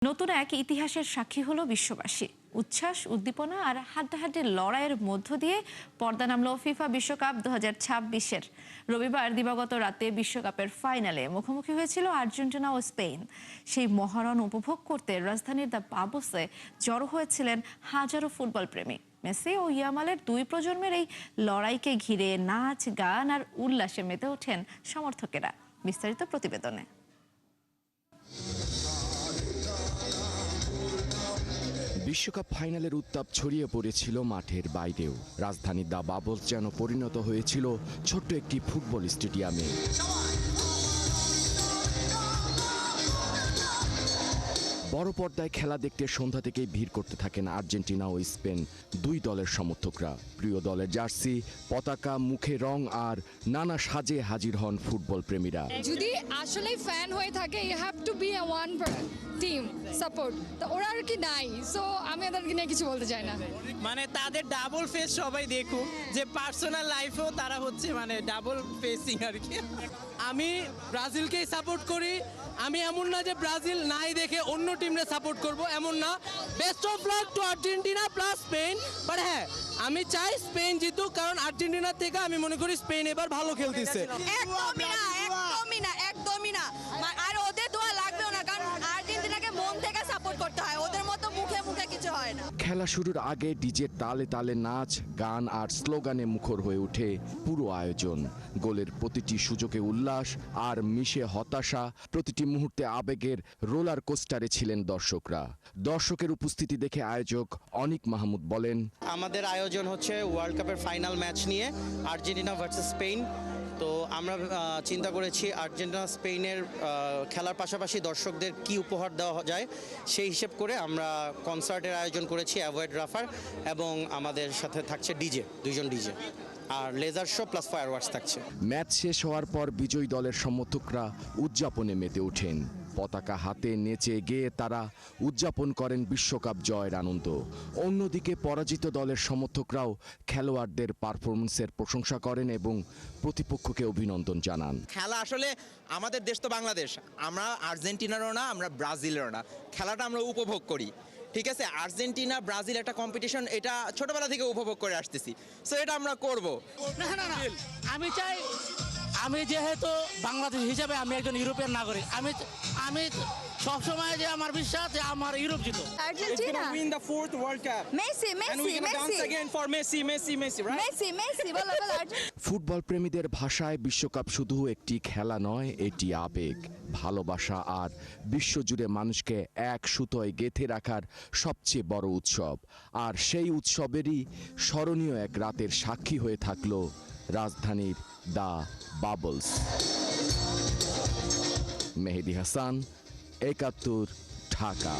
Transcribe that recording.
নতুন এক ইতিহাসের সাক্ষী হলো বিশ্ববাসী। উচ্ছ্বাস, উদ্দীপনা আর হাড্ডাহাড্ডি লড়াইয়ের মধ্য দিয়ে পর্দা নামলো ফিফা বিশ্বকাপ 2026-এর। রবিবার দিবাগত রাতে বিশ্বকাপের ফাইনালে মুখোমুখি হয়েছিল আর্জেন্টিনা ও স্পেন। সেই মহারণ উপভোগ করতে রাজধানীর দ্য বাবলসে জড়ো হয়েছিলেন হাজারো ফুটবল প্রেমী। মেসি ও ইয়ামালের দুই প্রজন্মের এই লড়াইকে ঘিরে নাচ, গান আর উল্লাসে মেতে ওঠেন সমর্থকেরা। বিস্তারিত প্রতিবেদনে। বিশ্বকাপ ফাইনালের উত্তাপ ছড়িয়ে পড়েছিল মাঠের বাইরেও। রাজধানীর দ্য বাবলস যেন পরিণত হয়েছিল ছোট্ট একটি ফুটবল স্টেডিয়ামে। বড় পর্দায় খেলা দেখতে সন্ধ্যা থেকেই ভিড় করতে থাকেন আর্জেন্টিনা ও স্পেন দুই দলের সমর্থকরা। প্রিয় দলের জার্সি, পতাকা, মুখে রং আর নানা সাজে হাজির হন ফুটবল প্রেমীরা। যদি আসলে ফ্যান হয়ে থাকে you have to be a one team support, তো ওরা আর কি নাই, সো আমি ওদেরকে নিয়ে কিছু বলতে চাই না। মানে তাদের ডাবল ফেস সবাই দেখুক, যে পার্সোনাল লাইফেও তারা হচ্ছে মানে ডাবল ফেসিং আর কি। আমি ব্রাজিলকেই সাপোর্ট করি। আমি এমন না যে ব্রাজিল নাই দেখে অন্য টিমরে সাপোর্ট করব, এমন না। Best of luck to Argentina plus Spain. But হ্যাঁ, আমি চাই স্পেন জিতুক, কারণ আর্জেন্টিনার থেকে আমি মনে করি স্পেন এবার ভালো খেলতেছে। একদমই না। আর ওদের দোয়া লাগবেও না, কারণ আর্জেন্টিনাকে মন থেকে সাপোর্ট করতে হয়, ওদের মতো মুখে মুখে কিছু হয় না। খেলা শুরুর আগে ডিজের তালে তালে নাচ, গান আর স্লোগানে মুখর হয়ে ওঠে পুরো আয়োজন। গোলের প্রতিটি সুযোগে উল্লাস আর মিশে হতাশা, প্রতিটি মুহূর্তে আবেগের রোলার কোস্টারে ছিলেন দর্শকরা। দর্শকের উপস্থিতি দেখে আয়োজক অনিক মাহমুদ বলেন, আমাদের আয়োজন হচ্ছে ওয়ার্ল্ড কাপের ফাইনাল ম্যাচ নিয়ে, আর্জেন্টিনা ভার্সেস স্পেন। তো আমরা চিন্তা করেছি আর্জেন্টিনা স্পেনের খেলার পাশাপাশি দর্শকদের কি উপহার দেওয়া যায় সেই হিসেব করে আমরা কনসার্টের আয়োজন করেছি অ্যাভয়েড রাফার, এবং আমাদের সাথে থাকছে ডিজে, দুইজন ডিজে, আর লেজার শো প্লাস ফায়ারওয়ার্কস থাকছে। ম্যাচ শেষ হওয়ার পর বিজয়ী দলের সমর্থকরা উদযাপনে মেতে ওঠেন। পতাকা হাতে নেচে গেয়ে তারা উদযাপন করেন বিশ্বকাপ জয়ের আনন্দ। অন্যদিকে পরাজিত দলের সমর্থকরাও খেলোয়াড়দের পারফরমেন্সের প্রশংসা করেন এবং প্রতিপক্ষকে অভিনন্দন জানান। খেলা আসলে আমাদের দেশ তো বাংলাদেশ, আমরা আর্জেন্টিনারও না, আমরা ব্রাজিলেরও না। খেলাটা আমরা উপভোগ করি, ঠিক আছে। আর্জেন্টিনা ব্রাজিল একটা কম্পিটিশন, এটা ছোটবেলা থেকে উপভোগ করে আসতেছি, সো এটা আমরা করব। না, আমি চাই, আমি যেহেতু বাংলাদেশ হিসাবে আমি একজন ইউরোপিয়ান নাগরিক, আমি সবসময় যে আমার বিশ্বাস যে আমার ইউরোপ জিতো। Argentina win the fourth world cup. Messi বলো ফুটবল প্রেমীদের ভাষায় বিশ্বকাপ শুধু একটি খেলা নয়, এটি আবেগ, ভালোবাসা আর বিশ্বজুড়ে মানুষকে এক সুতোয় গেঁথে রাখার সবচেয়ে বড় উৎসব। আর সেই উৎসবেরই স্মরণীয় এক রাতের সাক্ষী হয়ে থাকলো রাজধানীর the bubbles. Mehedi Hasan, ৭১, Dhaka.